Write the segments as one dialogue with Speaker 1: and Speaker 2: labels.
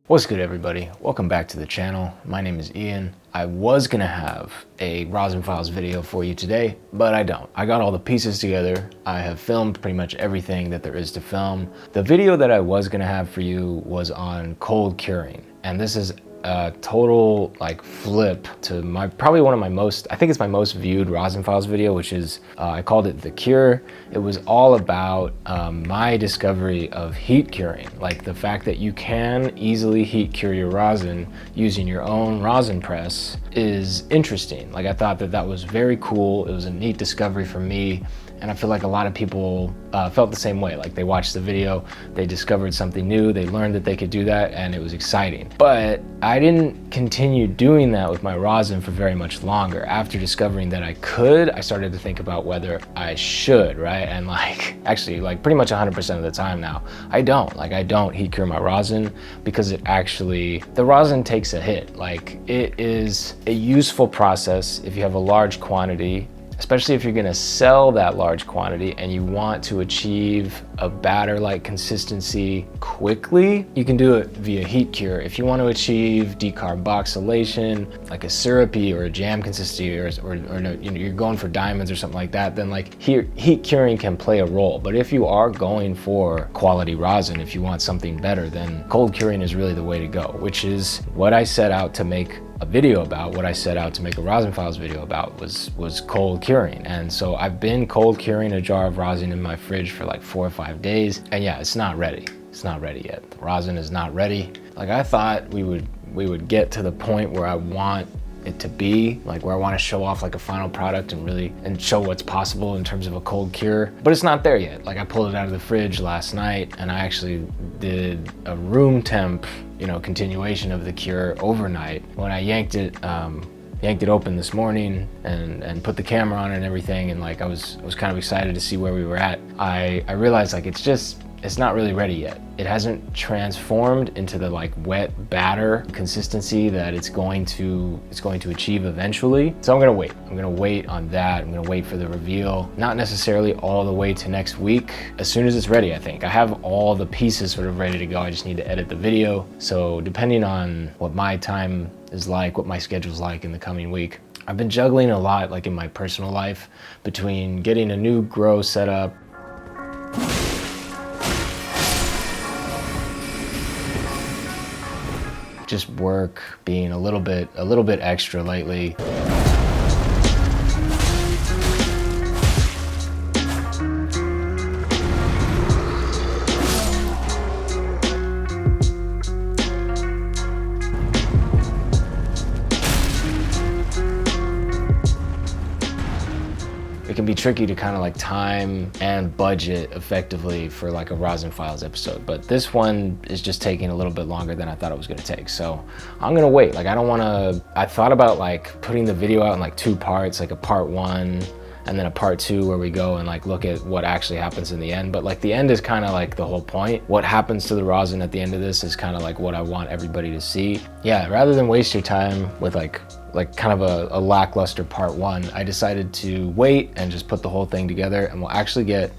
Speaker 1: What's good, everybody? Welcome back to the channel. My name is Ian. I was gonna have a Rosin Files video for you today, but I don't. I got all the pieces together. I have filmed pretty much everything that there is to film. The video that I was gonna have for you was on cold curing, and this is a total flip to probably one of my most, I think it's my most viewed Rosin Files video, which is, I called it The Cure. It was all about my discovery of heat curing, like the fact that you can easily heat cure your rosin using your own rosin press is interesting. Like, I thought that that was very cool. It was a neat discovery for me. And I feel like a lot of people felt the same way. Like, they watched the video, they discovered something new, they learned that they could do that, and it was exciting. But I didn't continue doing that with my rosin for very much longer. After discovering that I could, I started to think about whether I should, right? And actually pretty much 100% of the time now, I don't heat cure my rosin because the rosin takes a hit. Like, it is a useful process if you have a large quantity, especially if you're gonna sell that large quantity and you want to achieve a batter-like consistency quickly. You can do it via heat cure. If you want to achieve decarboxylation, like a syrupy or a jam consistency, or you're going for diamonds or something like that, then heat curing can play a role. But if you are going for quality rosin, if you want something better, then cold curing is really the way to go, which is what I set out to make a video about. What I set out to make a Rosin Files video about was cold curing. And so I've been cold curing a jar of rosin in my fridge for like 4 or 5 days, and yeah, it's not ready. It's not ready yet. The rosin is not ready. Like, I thought we would get to the point where I want it to be, like where I want to show off like a final product and show what's possible in terms of a cold cure, but it's not there yet. Like, I pulled it out of the fridge last night and I actually did a room temp, continuation of the cure overnight. When I yanked it open this morning and put the camera on and everything, and I was kind of excited to see where we were at. I realized it's not really ready yet. It hasn't transformed into the wet batter consistency that it's going to achieve eventually. So I'm gonna wait. I'm gonna wait on that. I'm gonna wait for the reveal. Not necessarily all the way to next week. As soon as it's ready, I think. I have all the pieces sort of ready to go. I just need to edit the video. So depending on what my time is like, what my schedule's like in the coming week, I've been juggling a lot, in my personal life, between getting a new grow set up, just work, being a little bit extra lately. It can be tricky to kind of time and budget effectively for a Rosin Files episode, but this one is just taking a little bit longer than I thought it was gonna take. So I'm gonna wait. I thought about putting the video out in 2 parts, like a part 1 and then a part 2 where we go and look at what actually happens in the end. But the end is kind of the whole point. What happens to the rosin at the end of this is kind of what I want everybody to see. Yeah, rather than waste your time with kind of a lackluster part 1, I decided to wait and just put the whole thing together, and we'll actually get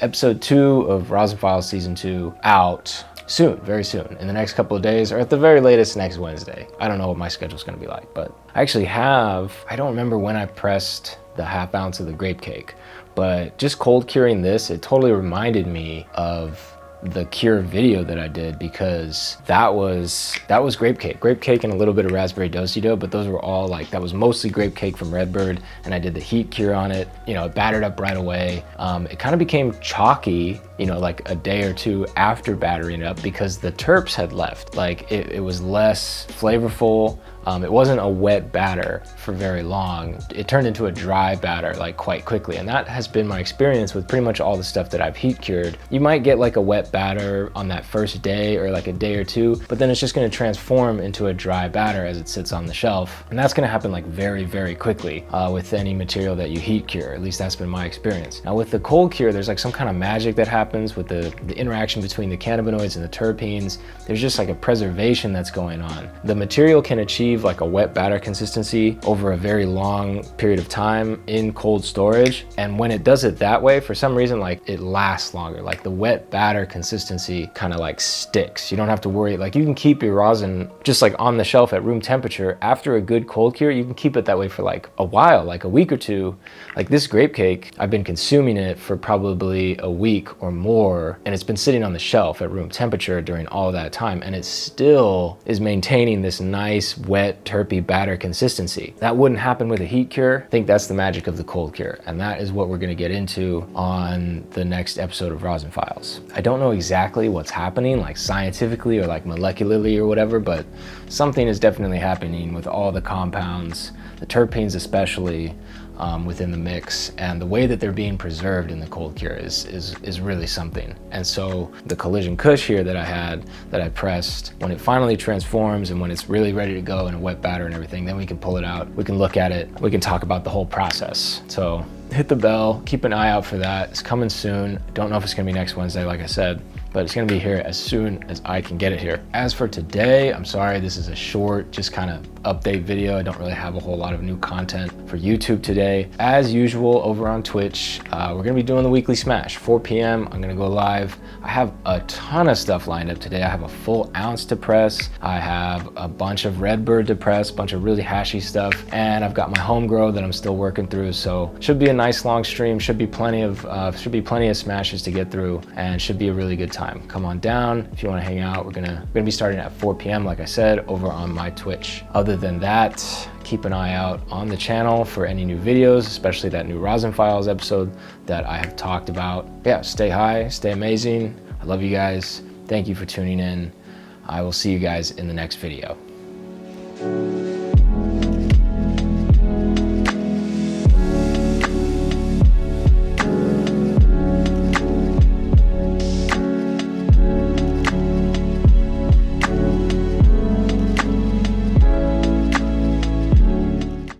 Speaker 1: episode 2 of Rosin Files season 2 out soon, very soon, in the next couple of days, or at the very latest next Wednesday. I don't know what my schedule's gonna be like, but I actually I don't remember when I pressed the 1/2 ounce of the grape cake, but just cold curing this, it totally reminded me of the cure video that I did, because that was grape cake and a little bit of raspberry do-si-do, but those were all that was mostly grape cake from Redbird, and I did the heat cure on it. It battered up right away. It kind of became chalky, a day or 2 after battering it up, because the terps had left. It was less flavorful. It wasn't a wet batter for very long. It turned into a dry batter quite quickly, and that has been my experience with pretty much all the stuff that I've heat cured. You might get a wet batter on that first day or a day or 2, but then it's just gonna transform into a dry batter as it sits on the shelf, and that's gonna happen very, very quickly with any material that you heat cure. At least that's been my experience. Now with the cold cure, there's some kind of magic that happens happens with the interaction between the cannabinoids and the terpenes. There's just like a preservation that's going on. The material can achieve like a wet batter consistency over a very long period of time in cold storage. And when it does it that way, for some reason, like it lasts longer. Like the wet batter consistency kind of like sticks. You don't have to worry. Like you can keep your rosin just like on the shelf at room temperature. After a good cold cure, you can keep it that way for like a while, like a week or two. Like this grape cake, I've been consuming it for probably a week or more, and it's been sitting on the shelf at room temperature during all that time, and it still is maintaining this nice wet terpy batter consistency. That wouldn't happen with a heat cure. I think that's the magic of the cold cure, and that is what we're going to get into on the next episode of Rosin Files. I don't know exactly what's happening, like scientifically or like molecularly or whatever, but something is definitely happening with all the compounds, the terpenes especially, within the mix, and the way that they're being preserved in the cold cure is really something. And so the Collision Kush here that I pressed, when it finally transforms and when it's really ready to go in a wet batter and everything, then we can pull it out, we can look at it, we can talk about the whole process. So hit the bell, keep an eye out for that. It's coming soon. Don't know if it's gonna be next Wednesday, like I said, but it's gonna be here as soon as I can get it here. As for today, I'm sorry, this is a short, just kind of update video. I don't really have a whole lot of new content for YouTube today. As usual, over on Twitch, we're gonna be doing the weekly smash, 4 p.m. I'm gonna go live. I have a ton of stuff lined up today. I have a full ounce to press. I have a bunch of Redbird to press, a bunch of really hashy stuff, and I've got my home grow that I'm still working through. So should be a nice long stream. Should be plenty of smashes to get through, and should be a really good time. Come on down if you want to hang out. We're gonna be starting at 4 p.m. like I said, over on my Twitch. Other than that, keep an eye out on the channel for any new videos, especially that new Rosin Files episode that I have talked about. Yeah, stay high, stay amazing. I love you guys. Thank you for tuning in. I will see you guys in the next video.